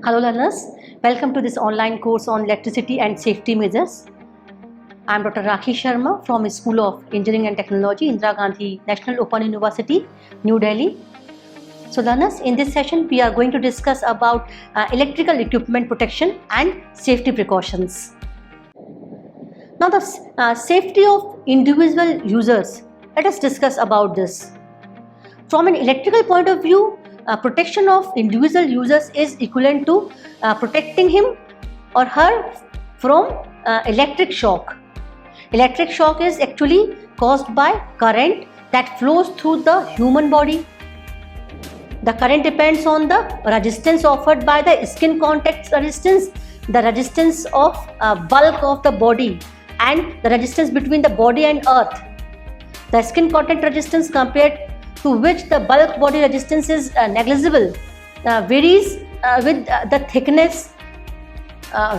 Hello learners, welcome to this online course on electricity and safety measures. I am Dr. Rakhi Sharma from School of Engineering and Technology, Indira Gandhi National Open University, New Delhi. So learners, in this session we are going to discuss about electrical equipment protection and safety precautions. Now the safety of individual users, let us discuss about this. From an electrical point of view, protection of individual users is equivalent to protecting him or her from electric shock. Electric shock is actually caused by current that flows through the human body. The current depends on the resistance offered by the skin contact resistance, the resistance of bulk of the body, and the resistance between the body and earth. The skin contact resistance compared to which the bulk body resistance is negligible varies with the thickness,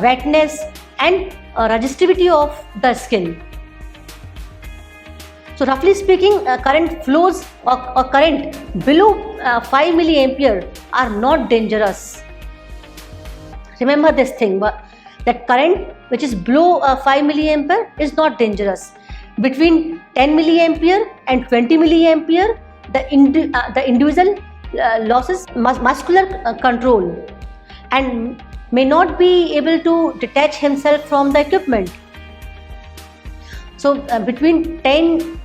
wetness and resistivity of the skin. So roughly speaking, current flows or current below 5 milliampere are not dangerous. Remember this thing, that current which is below 5 milliampere is not dangerous. Between 10 milliampere and 20 milliampere, the individual loses muscular control and may not be able to detach himself from the equipment. So between 10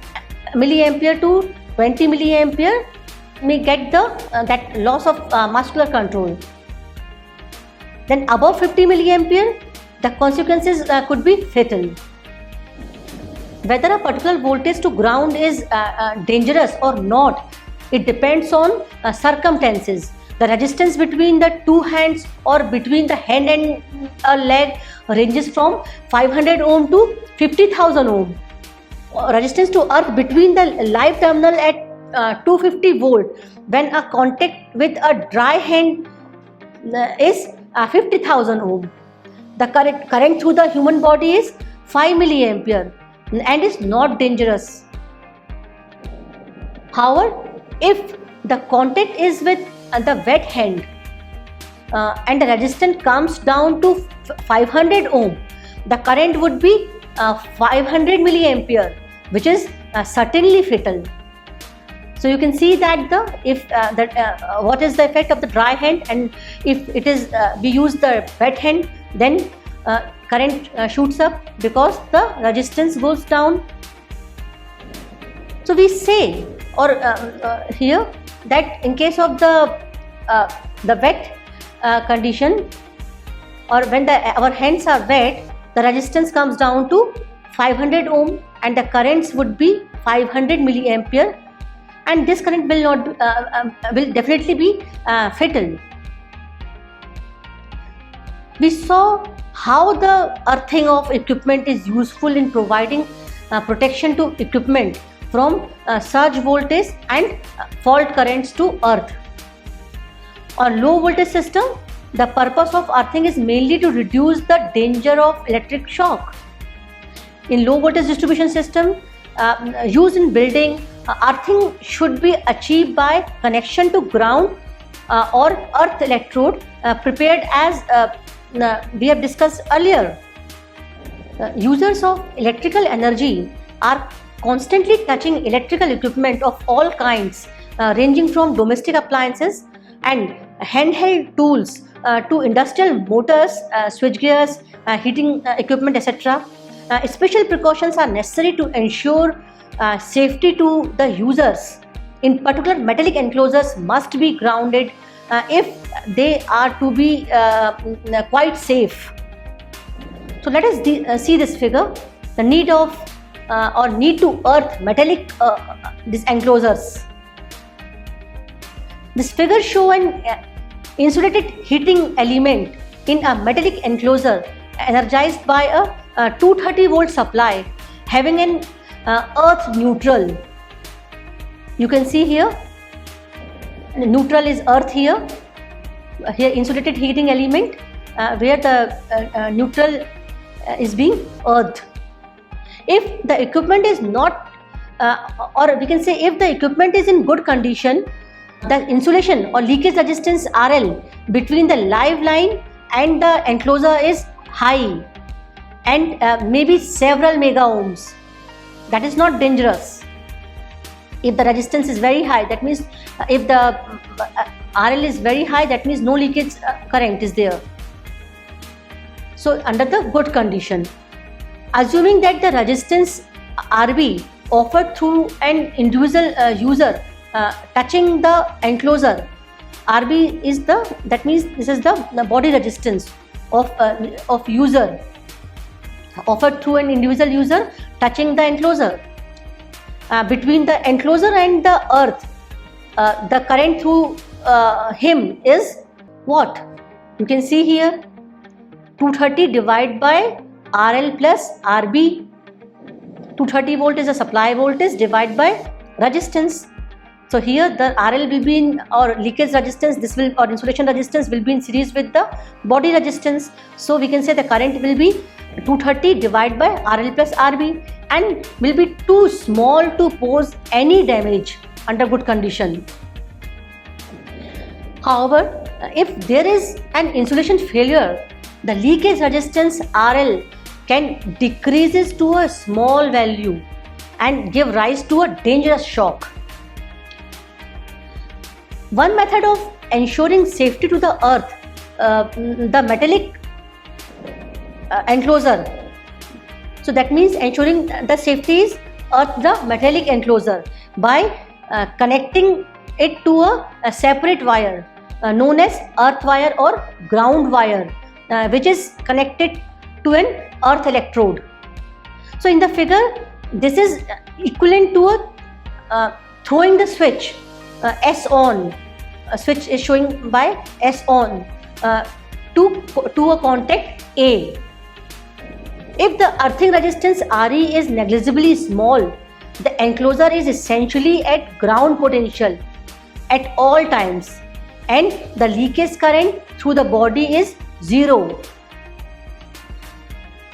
milliampere to 20 milliampere may get that loss of muscular control. Then above 50 milliampere, the consequences could be fatal. Whether a particular voltage to ground is dangerous or not, it depends on circumstances. The resistance between the two hands or between the hand and a leg ranges from 500 ohm to 50,000 ohm. Resistance to earth between the live terminal at 250 volt when a contact with a dry hand is 50,000 ohm. The current through the human body is 5 milliampere and is not dangerous. However, if the contact is with the wet hand and the resistance comes down to 500 ohm, the current would be 500 milliampere, which is certainly fatal. So you can see that what is the effect of the dry hand, and if it is we use the wet hand, then current shoots up because the resistance goes down. So we say here that in case of the wet condition, or when our hands are wet, the resistance comes down to 500 ohm and the currents would be 500 milliampere, and this current will definitely be fatal. We saw how the earthing of equipment is useful in providing protection to equipment from surge voltage and fault currents to earth. On low voltage system, the purpose of earthing is mainly to reduce the danger of electric shock. In low voltage distribution system used in building, earthing should be achieved by connection to ground or earth electrode prepared as we have discussed earlier. Users of electrical energy are constantly touching electrical equipment of all kinds, ranging from domestic appliances and handheld tools to industrial motors, switchgears, heating equipment, etc. Special precautions are necessary to ensure safety to the users. In particular, metallic enclosures must be grounded if they are to be quite safe. So let us see this figure, the need to earth metallic these enclosures. This figure shows an insulated heating element in a metallic enclosure energized by a 230 volt supply having an earth neutral. You can see here, neutral is earth here. Here insulated heating element where the neutral is being earthed. If the equipment is not or we can say if the equipment is in good condition, The insulation or leakage resistance RL between the live line and the enclosure is high and maybe several mega ohms. That is not dangerous. If the resistance is very high, that means if the RL is very high, that means no leakage current is there. So under the good condition, assuming that the resistance RB offered through an individual user touching the enclosure, RB is that means this is the body resistance of user offered through an individual user touching the enclosure. Between the enclosure and the earth, the current through him is what? You can see here 230 divided by RL plus RB. 230 volt is the supply voltage divided by resistance. So here the RL will be in, or leakage resistance, this will, or insulation resistance will be in series with the body resistance. So we can say the current will be 230 divided by RL plus RB and will be too small to pose any damage under good condition. However, if there is an insulation failure, the leakage resistance RL can decreases to a small value and give rise to a dangerous shock. One method of ensuring safety to the earth, the metallic enclosure. So that means ensuring the safety is the metallic enclosure by connecting it to a separate wire known as earth wire or ground wire, which is connected to an earth electrode. So in the figure, this is equivalent to throwing the switch S on. A switch is showing by S on to a contact A. If the earthing resistance RE is negligibly small, the enclosure is essentially at ground potential at all times and the leakage current through the body is zero.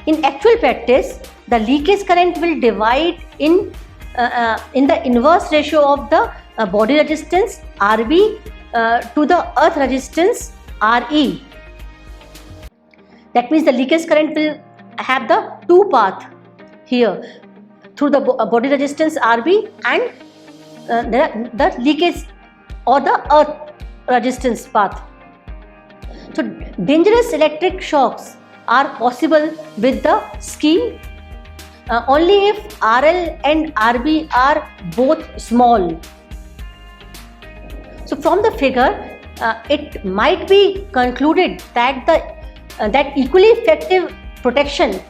In actual practice, the leakage current will divide in the inverse ratio of the body resistance RB to the earth resistance RE. That means the leakage current will have the two path here through the body resistance RB and the leakage or the earth resistance path. So dangerous electric shocks are possible with the scheme only if RL and RB are both small. So from the figure, it might be concluded that that equally effective protection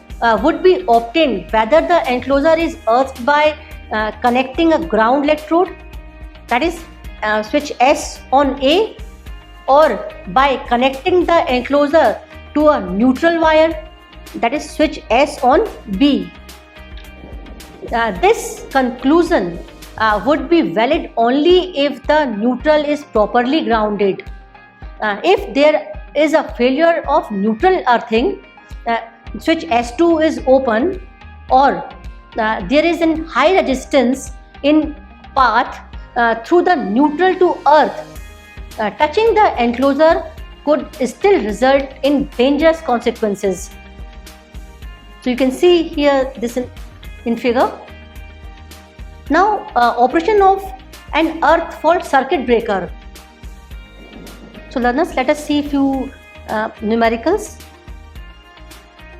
would be obtained whether the enclosure is earthed by connecting a ground electrode, that is switch S on A, or by connecting the enclosure to a neutral wire, that is switch S on B. This conclusion would be valid only if the neutral is properly grounded. If there is a failure of neutral earthing, switch S2 is open, or there is a high resistance in path through the neutral to earth, touching the enclosure could still result in dangerous consequences. So you can see here this in figure. Now operation of an earth fault circuit breaker. So learners, let us see a few numericals.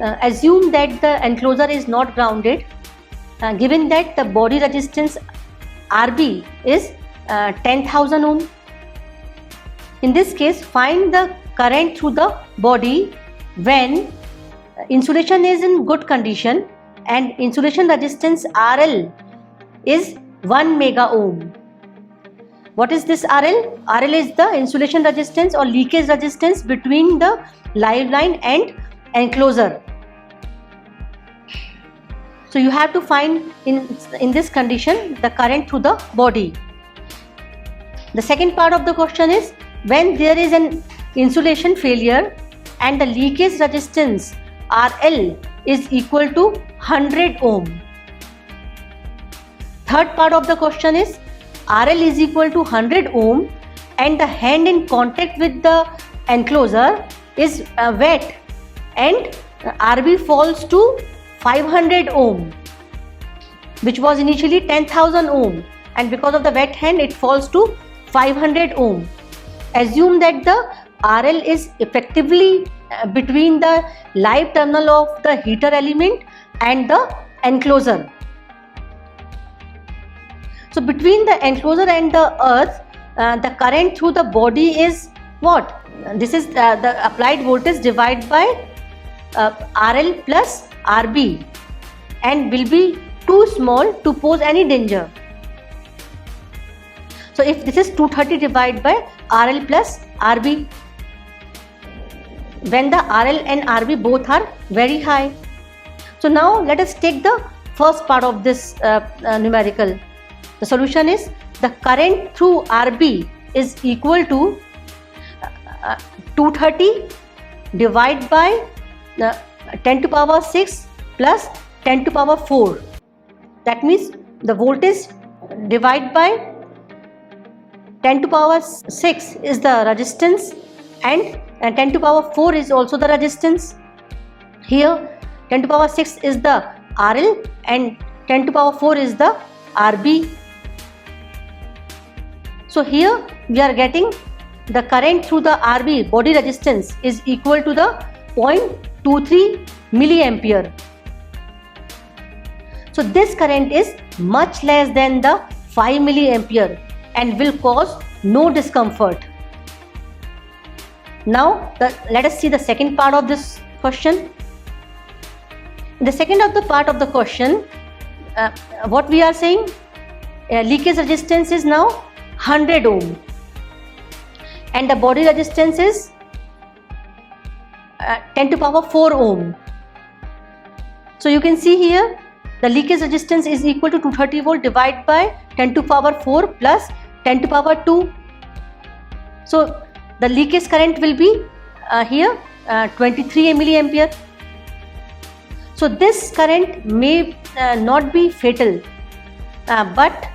Assume that the enclosure is not grounded, given that the body resistance RB is 10,000 ohm. In this case, find the current through the body when insulation is in good condition and insulation resistance RL is 1 mega ohm. What is this RL? RL is the insulation resistance or leakage resistance between the live line and enclosure. So you have to find in this condition the current through the body. The second part of the question is when there is an insulation failure and the leakage resistance RL is equal to 100 ohm. Third part of the question is RL is equal to 100 ohm and the hand in contact with the enclosure is wet, and RB falls to 500 ohm, which was initially 10,000 ohm, and because of the wet hand it falls to 500 ohm. Assume that the RL is effectively between the live terminal of the heater element and the enclosure. So between the enclosure and the earth, the current through the body is what? This is the applied voltage divided by RL plus RB, and will be too small to pose any danger. So if this is 230 divided by RL plus RB, when the RL and RB both are very high. So now let us take the first part of this numerical. The solution is the current through RB is equal to 230 divided by 10 to power 6 plus 10 to power 4. That means the voltage divided by 10 to power 6 is the resistance, and 10 to power 4 is also the resistance. Here 10 to power 6 is the RL and 10 to power 4 is the RB. So here we are getting the current through the RB body resistance is equal to the 0.23 milliampere. So this current is much less than the 5 milliampere and will cause no discomfort. Now let us see the second part of this question. In the second of the part of the question, what we are saying, leakage resistance is now 100 ohm and the body resistance is 10 to power 4 ohm. So you can see here the leakage resistance is equal to 230 volt divided by 10 to power 4 plus 10 to power 2. So the leakage current will be here 23 milliampere. So this current may not be fatal, but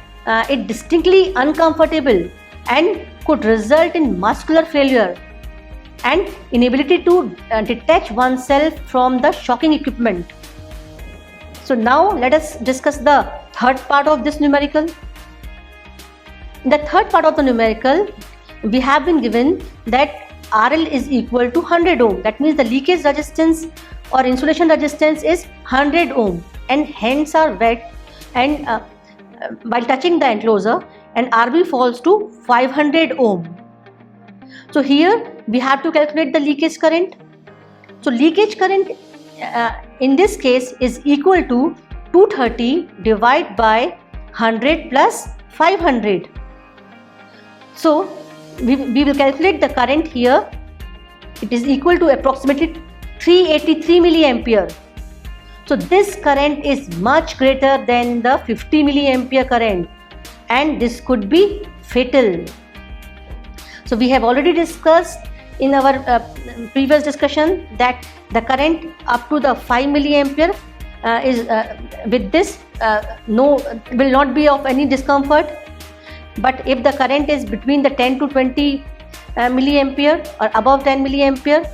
it distinctly uncomfortable and could result in muscular failure and inability to detach oneself from the shocking equipment. So now let us discuss the third part of this numerical. In the third part of the numerical, we have been given that RL is equal to 100 ohm. That means the leakage resistance or insulation resistance is 100 ohm and hands are wet and while touching the enclosure, and RB falls to 500 ohm. So here we have to calculate the leakage current. So leakage current in this case is equal to 230 divided by 100 plus 500. So we will calculate the current here. It is equal to approximately 383 milliampere. So this current is much greater than the 50 milliampere current, and this could be fatal. So we have already discussed in our previous discussion that the current up to the 5 milliampere is with this will not be of any discomfort. But if the current is between the 10 to 20 milliampere or above 10 milliampere,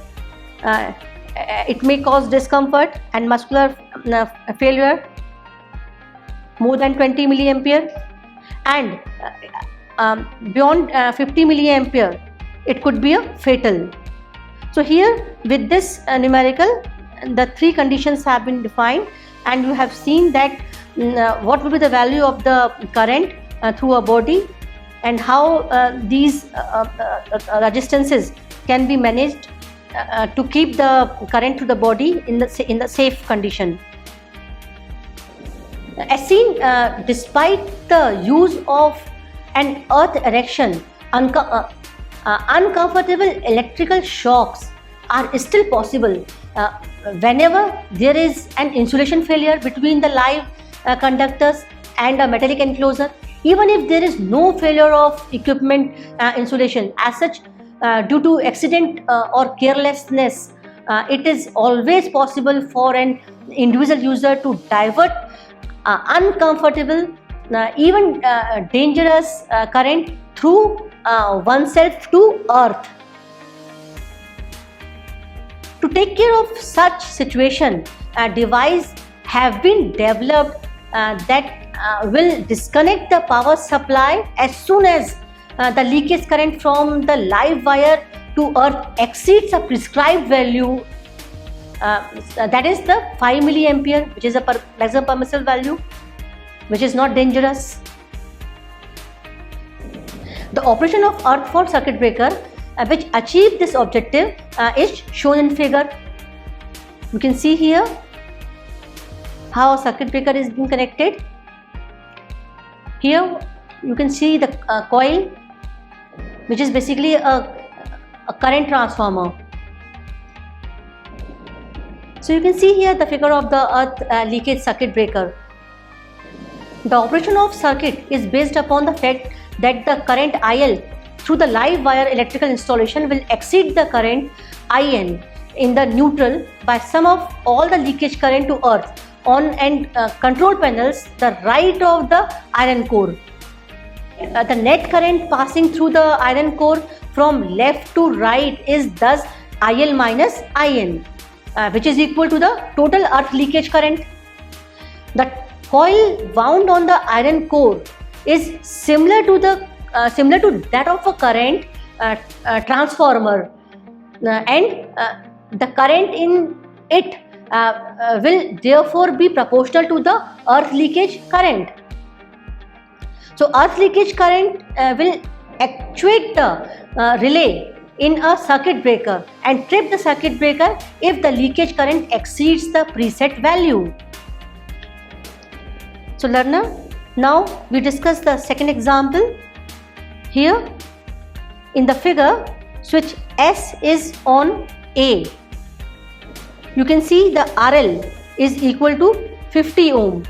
it may cause discomfort and muscular failure more than 20 milliampere, and beyond 50 milliampere it could be a fatal. So here with this numerical, the three conditions have been defined, and you have seen that what will be the value of the current through a body and how these resistances can be managed to keep the current to the body in the safe condition. As seen, despite the use of an earth erection, uncomfortable electrical shocks are still possible whenever there is an insulation failure between the live conductors and a metallic enclosure. Even if there is no failure of equipment insulation as such, due to accident or carelessness, it is always possible for an individual user to divert uncomfortable, even dangerous current through oneself to earth. To take care of such situation, a device have been developed that will disconnect the power supply as soon as the leakage current from the live wire to earth exceeds a prescribed value, that is the 5 milliampere, which is a maximum permissible value, which is not dangerous. The operation of earth fault circuit breaker which achieve this objective is shown in figure. You can see here how a circuit breaker is being connected. Here you can see the coil, which is basically a current transformer. So you can see here the figure of the earth leakage circuit breaker. The operation of circuit is based upon the fact that the current IL through the live wire electrical installation will exceed the current IN in the neutral by sum of all the leakage current to earth on and control panels the right of the iron core. The net current passing through the iron core from left to right is thus IL minus IN, which is equal to the total earth leakage current. The coil wound on the iron core is similar to that of a current transformer, and the current in it will therefore be proportional to the earth leakage current. So earth leakage current will actuate the relay in a circuit breaker and trip the circuit breaker if the leakage current exceeds the preset value. So learner, now we discuss the second example. Here in the figure, switch S is on A. You can see the RL is equal to 50 ohm.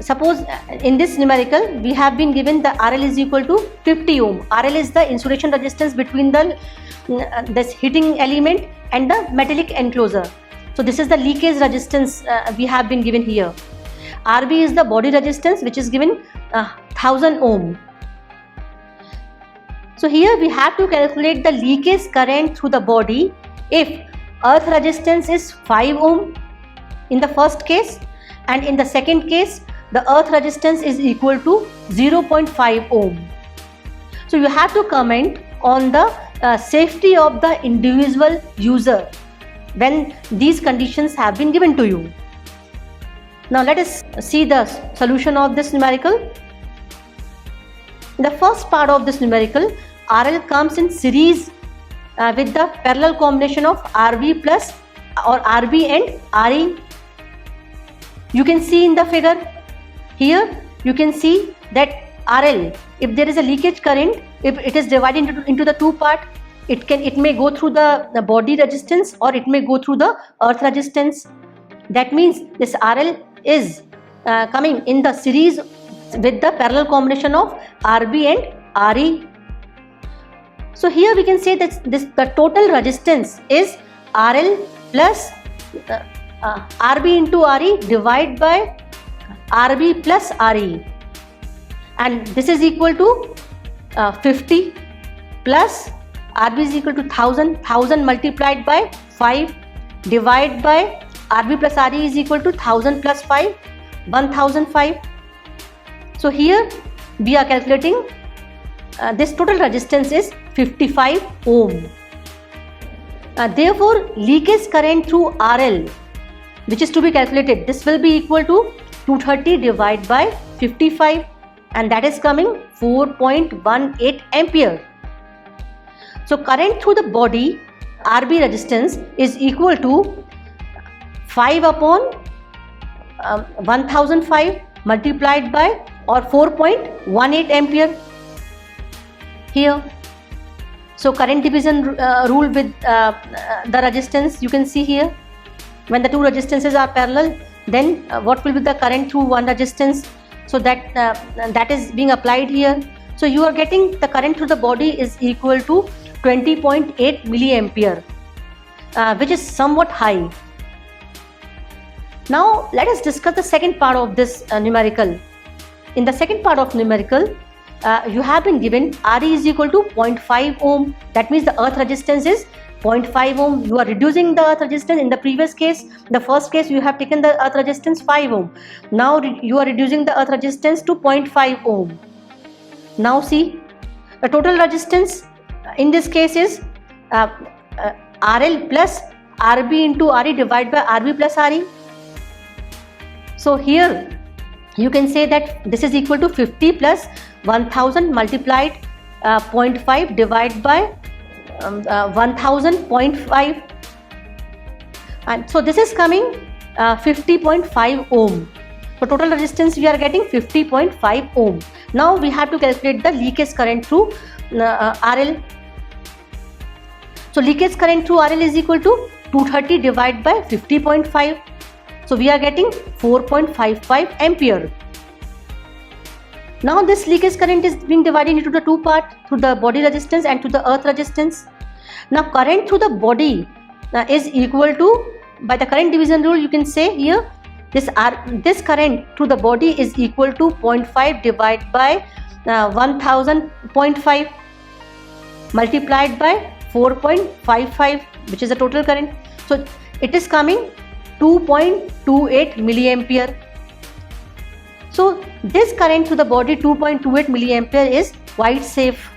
Suppose in this numerical we have been given the RL is equal to 50 ohm. RL is the insulation resistance between this heating element and the metallic enclosure. So this is the leakage resistance we have been given here. RB is the body resistance, which is given 1000 ohm. So here we have to calculate the leakage current through the body if earth resistance is 5 ohm in the first case, and in the second case the earth resistance is equal to 0.5 ohm. So you have to comment on the safety of the individual user when these conditions have been given to you. Now let us see the solution of this numerical. In the first part of this numerical, RL comes in series with the parallel combination of RB plus or RB and RE. You can see in the figure here, you can see that RL, if there is a leakage current, if it is divided into the two part, it may go through the body resistance or it may go through the earth resistance. That means this RL is coming in the series with the parallel combination of RB and RE. So here we can say that the total resistance is RL plus RB into RE divided by RB plus RE, and this is equal to 50 plus RB is equal to 1000 multiplied by 5 divided by RB plus RE is equal to 1000 plus 5, 1005. So here we are calculating this total resistance is 55 ohm. Therefore leakage current through RL, which is to be calculated, this will be equal to 230 divided by 55, and that is coming 4.18 ampere. So current through the body RB resistance is equal to 5 upon 1005 multiplied by or 4.18 ampere here. So current division rule with the resistance, you can see here, when the two resistances are parallel, then what will be the current through one resistance, so that is being applied here. So you are getting the current through the body is equal to 20.8 milliampere, which is somewhat high. Now let us discuss the second part of this numerical. In the second part of numerical, you have been given Re is equal to 0.5 ohm. That means the earth resistance is 0.5 ohm. You are reducing the earth resistance. In the previous case, the first case, you have taken the earth resistance 5 ohm. Now you are reducing the earth resistance to 0.5 ohm. Now see, the total resistance in this case is RL plus RB into RE divided by RB plus RE. So here you can say that this is equal to 50 plus 1000 multiplied 0.5 divided by 1000.5, and so this is coming 50.5 ohm. So total resistance we are getting 50.5 ohm. Now we have to calculate the leakage current through RL. So leakage current through RL is equal to 230 divided by 50.5. So we are getting 4.55 ampere. Now this leakage current is being divided into the two parts, through the body resistance and to the earth resistance. Now current through the body is equal to, by the current division rule, you can say here this current through the body is equal to 0.5 divided by 1000.5 multiplied by 4.55, which is the total current. So it is coming 2.28 milliampere. So this current to the body 2.28 milliampere is quite safe.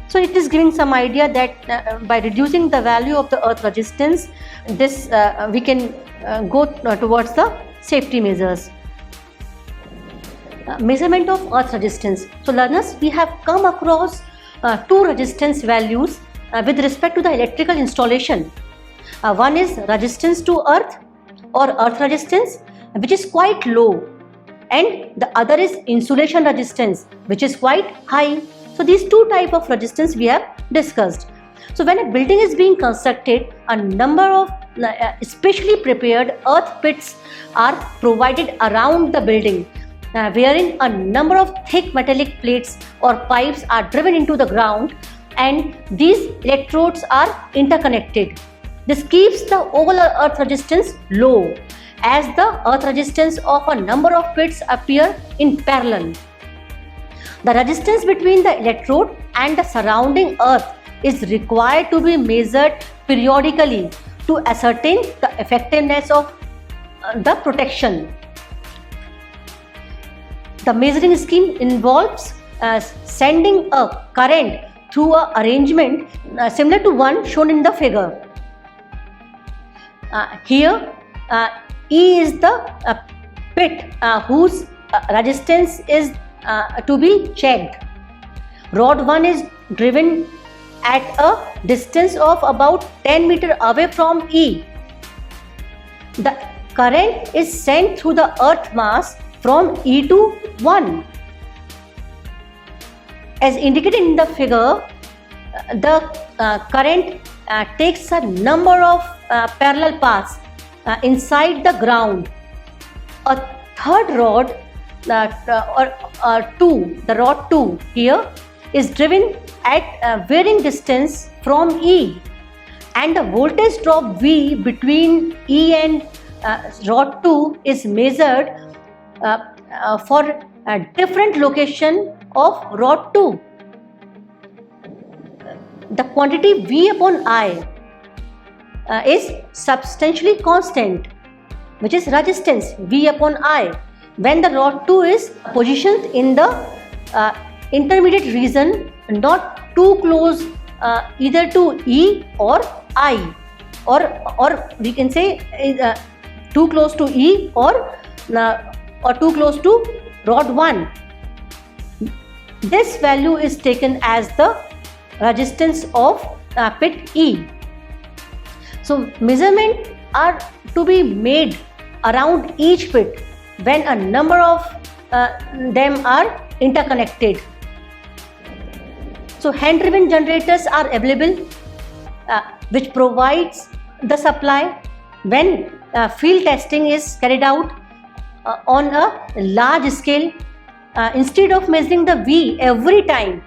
So it is giving some idea that by reducing the value of the earth resistance, this we can go towards the safety measures. Measurement of earth resistance. So learners, we have come across two resistance values with respect to the electrical installation. One is resistance to earth or earth resistance, which is quite low, and the other is insulation resistance, which is quite high. So these two types of resistance we have discussed. So when a building is being constructed, a number of specially prepared earth pits are provided around the building, wherein a number of thick metallic plates or pipes are driven into the ground, and these electrodes are interconnected. This keeps the overall earth resistance low, as the earth resistance of a number of pits appear in parallel. The resistance between the electrode and the surrounding earth is required to be measured periodically to ascertain the effectiveness of the protection. The measuring scheme involves sending a current through an arrangement similar to one shown in the figure. Here E is the pit whose resistance is to be checked. Rod 1 is driven at a distance of about 10 meters away from E. The current is sent through the earth mass from E to 1. As indicated in the figure, the current takes a number of parallel paths inside the ground. A third rod, the rod 2 here, is driven at a varying distance from E, and the voltage drop V between E and rod 2 is measured for a different location of rod 2. The quantity V upon I is substantially constant, which is resistance V upon I, when the rod 2 is positioned in the intermediate region, not too close either to E or I, or we can say too close to E or too close to rod 1. This value is taken as the resistance of pit E. So measurements are to be made around each pit when a number of them are interconnected. So hand driven generators are available which provides the supply when field testing is carried out on a large scale. Instead of measuring the V every time,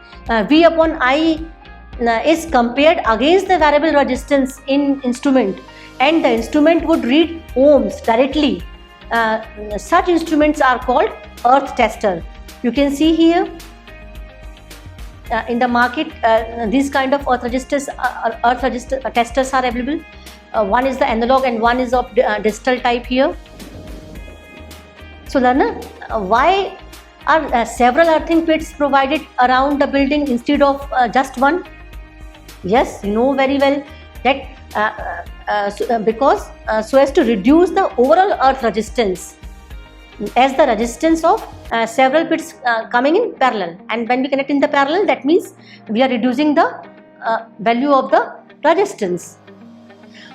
V upon I is compared against the variable resistance in instrument, and the instrument would read ohms directly. Such instruments are called earth tester. You can see here in the market, these kind of earth register testers are available. One is the analog and one is of digital type here. So learner, why are several earthing pits provided around the building instead of just one? Yes, you know very well that because so as to reduce the overall earth resistance, as the resistance of several pits coming in parallel, and when we connect in the parallel, that means we are reducing the value of the resistance.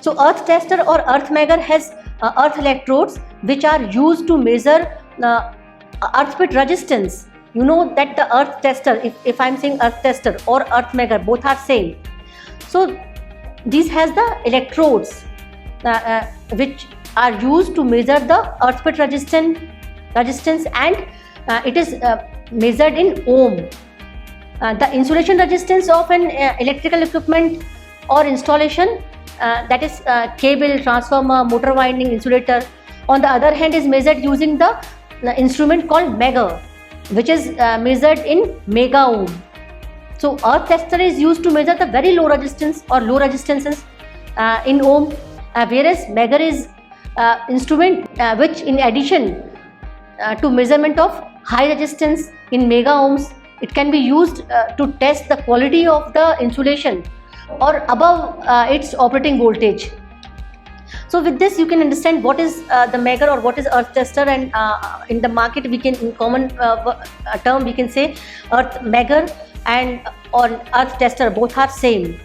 So earth tester or earth megger has earth electrodes which are used to measure earth pit resistance. You know that the earth tester, if I am saying earth tester or earth megger, both are same. So these has the electrodes which are used to measure the earth pit resistance, and it is measured in ohm. The insulation resistance of an electrical equipment or installation, that is cable, transformer, motor winding, insulator, on the other hand is measured using the instrument called megger, which is measured in mega ohm. So earth tester is used to measure the very low resistance or low resistances in ohm, whereas megger is instrument which, in addition to measurement of high resistance in mega ohms, it can be used to test the quality of the insulation or above its operating voltage. So with this you can understand what is the megger or what is earth tester, and in the market we can, in common term we can say earth megger and or earth tester, both are same.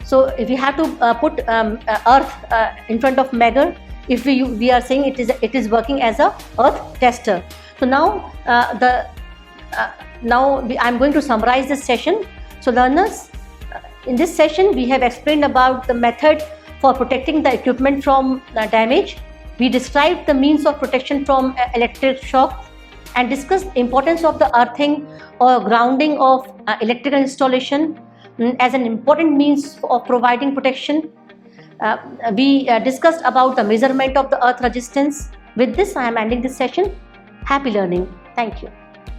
So if you have to put earth in front of megger, if we are saying it is working as a earth tester. So now I'm going to summarize this session. So learners, in this session we have explained about the method for protecting the equipment from damage. We described the means of protection from electric shock and discussed importance of the earthing or grounding of electrical installation as an important means of providing protection. We discussed about the measurement of the earth resistance. With this, I am ending this session. Happy learning. Thank you.